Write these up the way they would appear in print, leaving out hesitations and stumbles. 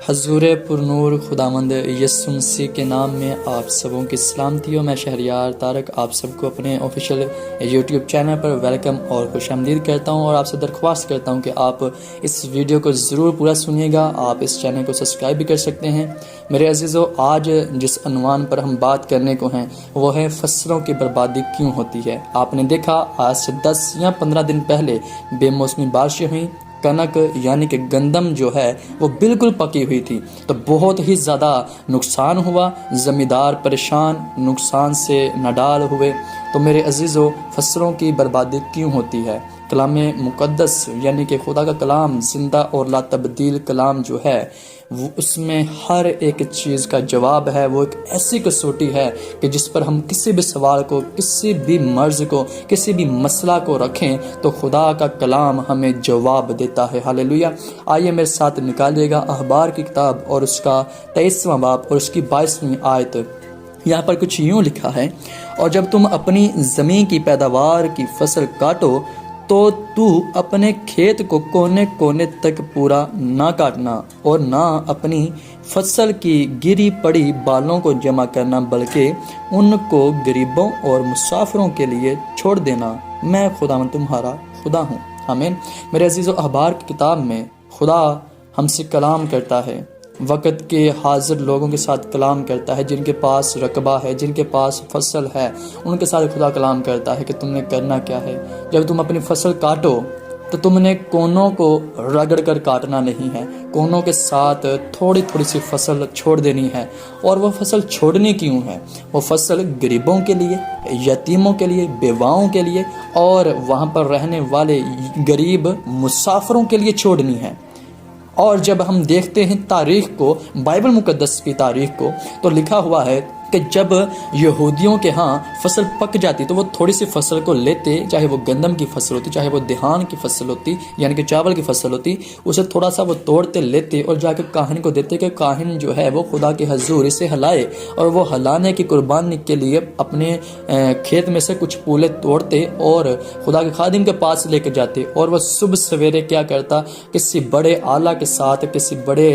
حضور پرنور خداوند یسوع مسیح کے نام میں آپ سبوں کی سلامتی ہو۔ میں شہریار طارق آپ سب کو اپنے آفیشیل یوٹیوب چینل پر ویلکم اور خوش آمدید کرتا ہوں، اور آپ سے درخواست کرتا ہوں کہ آپ اس ویڈیو کو ضرور پورا سنیے گا۔ آپ اس چینل کو سبسکرائب بھی کر سکتے ہیں۔ میرے عزیزو، آج جس عنوان پر ہم بات کرنے کو ہیں وہ ہے فصلوں کی بربادی کیوں ہوتی ہے۔ آپ نے دیکھا آج سے 10 یا 15 دن پہلے بے موسمی بارشیں ہوئیں، کنک یعنی کہ گندم جو ہے وہ بالکل پکی ہوئی تھی، تو بہت ہی زیادہ نقصان ہوا، زمیندار پریشان، نقصان سے نڈال ہوئے۔ تو میرے عزیزو، فصلوں کی بربادی کیوں ہوتی ہے؟ کلام مقدس یعنی کہ خدا کا کلام زندہ اور لا تبدیل کلام جو ہے وہ اس میں ہر ایک چیز کا جواب ہے۔ وہ ایک ایسی کسوٹی ہے کہ جس پر ہم کسی بھی سوال کو، کسی بھی مرض کو، کسی بھی مسئلہ کو رکھیں تو خدا کا کلام ہمیں جواب دیتا ہے۔ ہاللیلویہ۔ آئیے میرے ساتھ نکالیے گا اخبار کی کتاب اور اس کا 23واں باب اور اس کی 22ویں آیت۔ یہاں پر کچھ یوں لکھا ہے، اور جب تم اپنی زمین کی پیداوار کی فصل کاٹو تو اپنے کھیت کو کونے کونے تک پورا نہ کاٹنا، اور نہ اپنی فصل کی گری پڑی بالوں کو جمع کرنا، بلکہ ان کو غریبوں اور مسافروں کے لیے چھوڑ دینا۔ میں خداوند تمہارا خدا ہوں۔ آمین۔ میرے عزیزو، اخبار کی کتاب میں خدا ہم سے کلام کرتا ہے، وقت کے حاضر لوگوں کے ساتھ کلام کرتا ہے، جن کے پاس رقبہ ہے، جن کے پاس فصل ہے، ان کے ساتھ خدا کلام کرتا ہے کہ تم نے کرنا کیا ہے۔ جب تم اپنی فصل کاٹو تو تم نے کونوں کو رگڑ کر کاٹنا نہیں ہے، کونوں کے ساتھ تھوڑی تھوڑی سی فصل چھوڑ دینی ہے۔ اور وہ فصل چھوڑنی کیوں ہے؟ وہ فصل غریبوں کے لیے، یتیموں کے لیے، بیواؤں کے لیے، اور وہاں پر رہنے والے غریب مسافروں کے لیے چھوڑنی ہے۔ اور جب ہم دیکھتے ہیں تاریخ کو، بائبل مقدس کی تاریخ کو، تو لکھا ہوا ہے کہ جب یہودیوں کے ہاں فصل پک جاتی تو وہ تھوڑی سی فصل کو لیتے، چاہے وہ گندم کی فصل ہوتی، چاہے وہ دھان کی فصل ہوتی یعنی کہ چاول کی فصل ہوتی، اسے تھوڑا سا وہ توڑتے لیتے اور جا کے کاہن کو دیتے کہ کاہن جو ہے وہ خدا کے حضور اسے ہلائے، اور وہ ہلانے کی قربانی کے لیے اپنے کھیت میں سے کچھ پولے توڑتے اور خدا کے خادم کے پاس لے کے جاتے، اور وہ صبح سویرے کیا کرتا، کسی بڑے آلہ کے ساتھ، کسی بڑے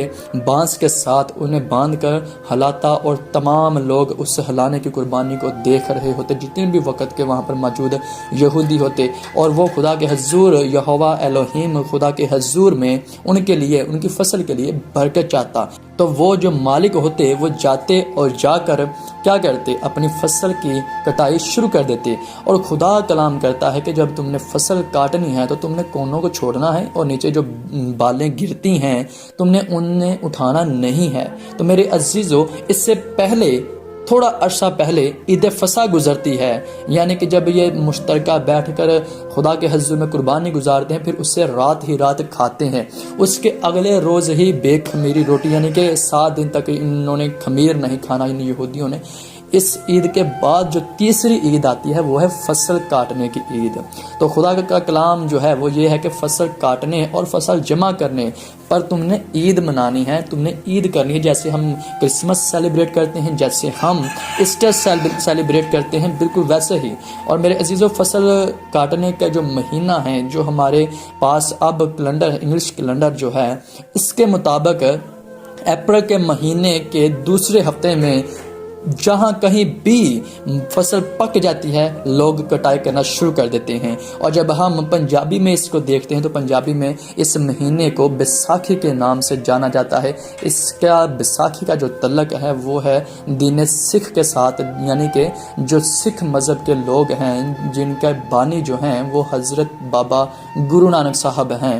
بانس کے ساتھ انہیں باندھ کر ہلاتا، اور تمام لوگ اس ہلانے کی قربانی کو دیکھ رہے ہوتے، جتنے بھی وقت کے وہاں پر موجود یہودی ہوتے، اور وہ خدا کے حضور یہوہ الوہیم خدا کے حضور میں ان کے لیے، ان کی فصل کے لیے برکت چاہتا۔ تو وہ جو مالک ہوتے وہ جاتے اور جا کر کیا کرتے، اپنی فصل کی کٹائی شروع کر دیتے۔ اور خدا کلام کرتا ہے کہ جب تم نے فصل کاٹنی ہے تو تم نے کونوں کو چھوڑنا ہے، اور نیچے جو بالیں گرتی ہیں تم نے انہیں اٹھانا نہیں ہے۔ تو میرے عزیزو، اس سے پہلے تھوڑا عرصہ پہلے عید فصح گزرتی ہے، یعنی کہ جب یہ مشترکہ بیٹھ کر خدا کے حضور میں قربانی گزارتے ہیں، پھر اس سے رات ہی رات کھاتے ہیں۔ اس کے اگلے روز ہی بے خمیری روٹی، یعنی کہ 7 دن تک انہوں نے خمیر نہیں کھانا ان یہودیوں نے۔ اس عید کے بعد جو تیسری عید آتی ہے وہ ہے فصل کاٹنے کی عید۔ تو خدا کا کلام جو ہے وہ یہ ہے کہ فصل کاٹنے اور فصل جمع کرنے پر تم نے عید منانی ہے، تم نے عید کرنی ہے۔ جیسے ہم کرسمس سیلیبریٹ کرتے ہیں، جیسے ہم ایسٹر سیلیبریٹ کرتے ہیں، بالکل ویسے ہی۔ اور میرے عزیزو، فصل کاٹنے کا جو مہینہ ہے جو ہمارے پاس اب کیلنڈر، انگلش کیلنڈر جو ہے، اس کے مطابق اپریل کے مہینے کے دوسرے ہفتے میں جہاں کہیں بھی فصل پک جاتی ہے لوگ کٹائی کرنا شروع کر دیتے ہیں۔ اور جب ہم پنجابی میں اس کو دیکھتے ہیں تو پنجابی میں اس مہینے کو بیساکھی کے نام سے جانا جاتا ہے۔ اس کا بیساکھی کا جو تعلق ہے وہ ہے دین سکھ کے ساتھ، یعنی کہ جو سکھ مذہب کے لوگ ہیں جن کے بانی جو ہیں وہ حضرت بابا گرو نانک صاحب ہیں،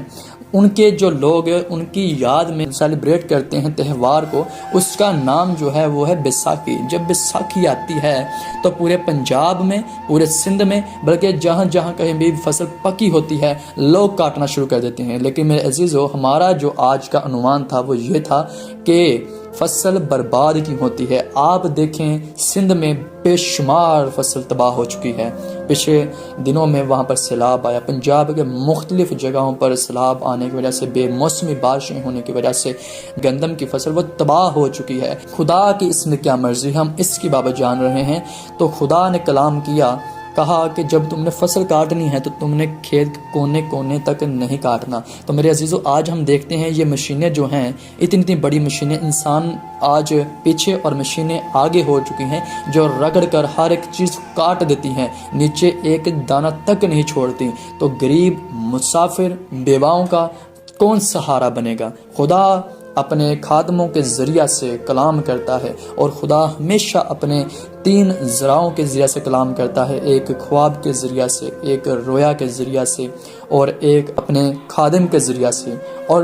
ان کے جو لوگ ان کی یاد میں سیلیبریٹ کرتے ہیں تہوار کو، اس کا نام جو ہے وہ ہے بیساکھی۔ جب بیساکھی آتی ہے تو پورے پنجاب میں، پورے سندھ میں، بلکہ جہاں جہاں کہیں بھی فصل پکی ہوتی ہے لوگ کاٹنا شروع کر دیتے ہیں۔ لیکن میرے عزیزو، ہمارا جو آج کا عنوان تھا وہ یہ تھا کہ فصل برباد کیوں ہوتی ہے۔ آپ دیکھیں سندھ میں بے شمار فصل تباہ ہو چکی ہے۔ پچھلے دنوں میں وہاں پر سیلاب آیا، پنجاب کے مختلف جگہوں پر سیلاب آنے کی وجہ سے، بے موسمی بارشیں ہونے کی وجہ سے گندم کی فصل وہ تباہ ہو چکی ہے۔ خدا کی اس میں کیا مرضی، ہم اس کی بابت جان رہے ہیں۔ تو خدا نے کلام کیا کہا کہ جب تم نے فصل کاٹنی ہے تو تم نے کھیت کونے کونے تک نہیں کاٹنا۔ تو میرے عزیزو، آج ہم دیکھتے ہیں یہ مشینیں جو ہیں، اتنی بڑی مشینیں، انسان آج پیچھے اور مشینیں آگے ہو چکی ہیں جو رگڑ کر ہر ایک چیز کاٹ دیتی ہیں، نیچے ایک دانہ تک نہیں چھوڑتی۔ تو غریب، مسافر، بیواؤں کا کون سہارا بنے گا؟ خدا اپنے خادموں کے ذریعہ سے کلام کرتا ہے، اور خدا ہمیشہ اپنے 3 ذراعوں کے ذریعہ سے کلام کرتا ہے، ایک خواب کے ذریعہ سے، ایک رویا کے ذریعہ سے، اور ایک اپنے خادم کے ذریعہ سے۔ اور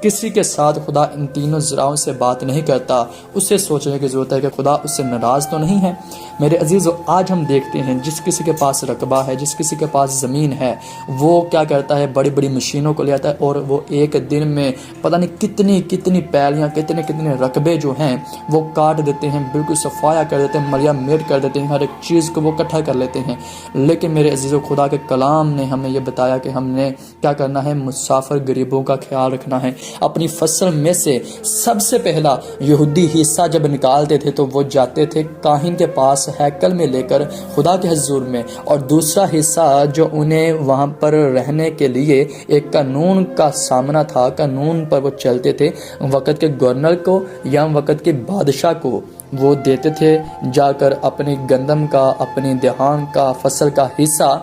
کسی کے ساتھ خدا ان 3 ذراعوں سے بات نہیں کرتا، اسے سوچنے کی ضرورت ہے کہ خدا اس سے ناراض تو نہیں ہے۔ میرے عزیزو، آج ہم دیکھتے ہیں جس کسی کے پاس رقبہ ہے، جس کسی کے پاس زمین ہے، وہ کیا کرتا ہے؟ بڑی بڑی مشینوں کو لے آتا ہے، اور وہ ایک دن میں پتہ نہیں کتنی پیلیاں، کتنے رقبے جو ہیں وہ کاٹ دیتے ہیں، بالکل صفایا کر دیتے ہیں، مریا میٹ کر دیتے ہیں، ہر ایک چیز کو وہ اکٹھا کر لیتے ہیں۔ لیکن میرے عزیزو، خدا کے کلام نے ہمیں یہ بتایا کہ ہم نے کیا کرنا ہے؟ مسافر غریبوں کا خیال رکھنا ہے۔ اپنی فصل میں سے سب سے پہلا یہودی حصہ جب نکالتے تھے تو وہ جاتے تھے کاہن کے پاس ہیکل میں لے کر خدا کے حضور میں، اور دوسرا حصہ جو انہیں وہاں پر رہنے کے لیے ایک قانون کا سامنا تھا، قانون پر وہ چلتے تھے، وقت کے گورنر کو یا وقت کے بادشاہ کو وہ دیتے تھے جا کر اپنی گندم کا، اپنی دھان کا، فصل کا حصہ،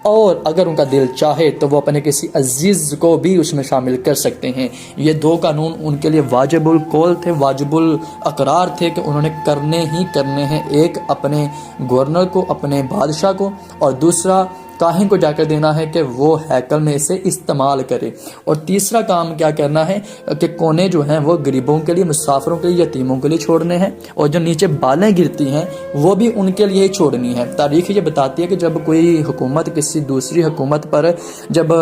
اور اگر ان کا دل چاہے تو وہ اپنے کسی عزیز کو بھی اس میں شامل کر سکتے ہیں۔ یہ 2 قانون ان کے لیے واجب القول تھے، واجب الاقرار تھے کہ انہوں نے کرنے ہی کرنے ہیں، ایک اپنے گورنر کو، اپنے بادشاہ کو، اور دوسرا کاہن کو جا کر دینا ہے کہ وہ ہیکل میں اسے استعمال کرے۔ اور تیسرا کام کیا کرنا ہے کہ کونے جو ہیں وہ غریبوں کے لیے، مسافروں کے لیے، یتیموں کے لیے چھوڑنے ہیں، اور جو نیچے بالیں گرتی ہیں وہ بھی ان کے لیے چھوڑنی ہے۔ تاریخ یہ بتاتی ہے کہ جب کوئی حکومت کسی دوسری حکومت پر جب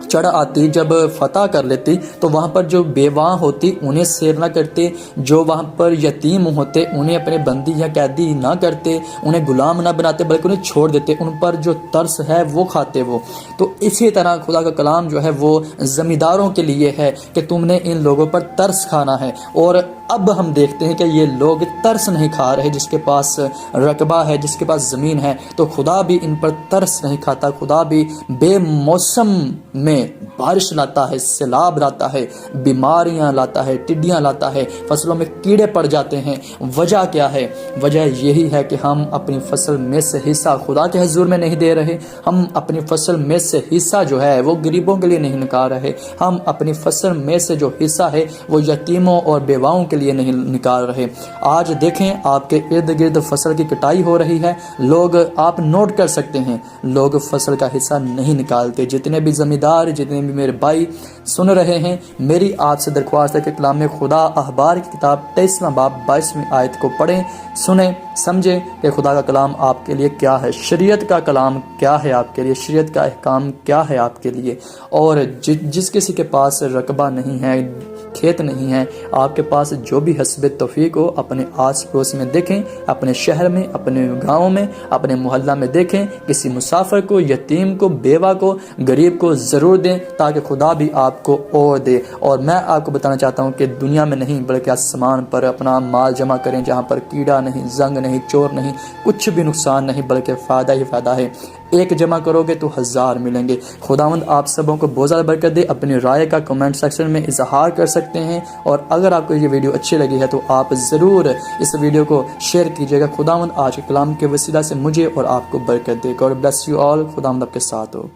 چڑھ آتی، جب فتح کر لیتی، تو وہاں پر جو بیواں ہوتی انہیں سیر نہ کرتے، جو وہاں پر یتیم ہوتے انہیں اپنے بندی یا قیدی نہ کرتے، انہیں غلام نہ بناتے بلکہ انہیں چھوڑ دیتے، ان پر جو ترس ہے وہ کھاتے وہ۔ تو اسی طرح خدا کا کلام جو ہے وہ زمینداروں کے لیے ہے کہ تم نے ان لوگوں پر ترس کھانا ہے۔ اور اب ہم دیکھتے ہیں کہ یہ لوگ ترس نہیں کھا رہے، جس کے پاس رقبہ ہے، جس کے پاس زمین ہے، تو خدا بھی ان پر ترس نہیں کھاتا۔ خدا بھی بے موسم میں بارش لاتا ہے، سیلاب لاتا ہے، بیماریاں لاتا ہے، ٹڈیاں لاتا ہے، فصلوں میں کیڑے پڑ جاتے ہیں۔ وجہ کیا ہے؟ وجہ یہی ہے کہ ہم اپنی فصل میں سے حصہ خدا کے حضور میں نہیں دے رہے، ہم اپنی فصل میں سے حصہ جو ہے وہ غریبوں کے لیے نہیں نکال رہے، ہم اپنی فصل میں سے جو حصہ ہے وہ یتیموں اور بیواؤں کے لیے نہیں نکال رہے۔ آج دیکھیں آپ کے ارد گرد فصل کی کٹائی ہو رہی ہے، لوگ، آپ نوٹ کر سکتے ہیں، لوگ فصل کا حصہ نہیں نکالتے۔ جتنے بھی زمیندار، جتنے بھی میرے بھائی سن رہے ہیں، میری آپ سے درخواست ہے کہ کلام خدا احبار کی کتاب 23واں باب 22ویں آیت کو پڑھیں، سنیں، سمجھیں کہ خدا کا کلام آپ کے لیے کیا ہے، شریعت کا کلام کیا ہے آپ کے لیے، شریعت کا احکام کیا ہے آپ کے لیے۔ اور جس کسی کے پاس رقبہ نہیں ہے، کھیت نہیں ہے، آپ کے پاس جو بھی حسب توفیق ہو، اپنے آس پڑوس میں دیکھیں، اپنے شہر میں، اپنے گاؤں میں، اپنے محلہ میں دیکھیں، کسی مسافر کو، یتیم کو، بیوہ کو، غریب کو ضرور دیں تاکہ خدا بھی آپ کو اور دے۔ اور میں آپ کو بتانا چاہتا ہوں کہ دنیا میں نہیں بلکہ آسمان پر اپنا مال جمع کریں، جہاں پر کیڑا نہیں، زنگ نہیں، چور نہیں، کچھ بھی نقصان نہیں، بلکہ فائدہ ہی فائدہ ہے۔ ایک جمع کرو گے تو 1000 ملیں گے۔ خداوند آپ سبوں کو بہت زیادہ برکت دے۔ اپنی رائے کا کمنٹ سیکشن میں اظہار کر سکتے ہیں، اور اگر آپ کو یہ ویڈیو اچھی لگی ہے تو آپ ضرور اس ویڈیو کو شیئر کیجیے گا۔ خداوند آج کے کلام کے وسیلہ سے مجھے اور آپ کو برکت دے۔ God bless you all. خداوند آپ کے ساتھ ہو۔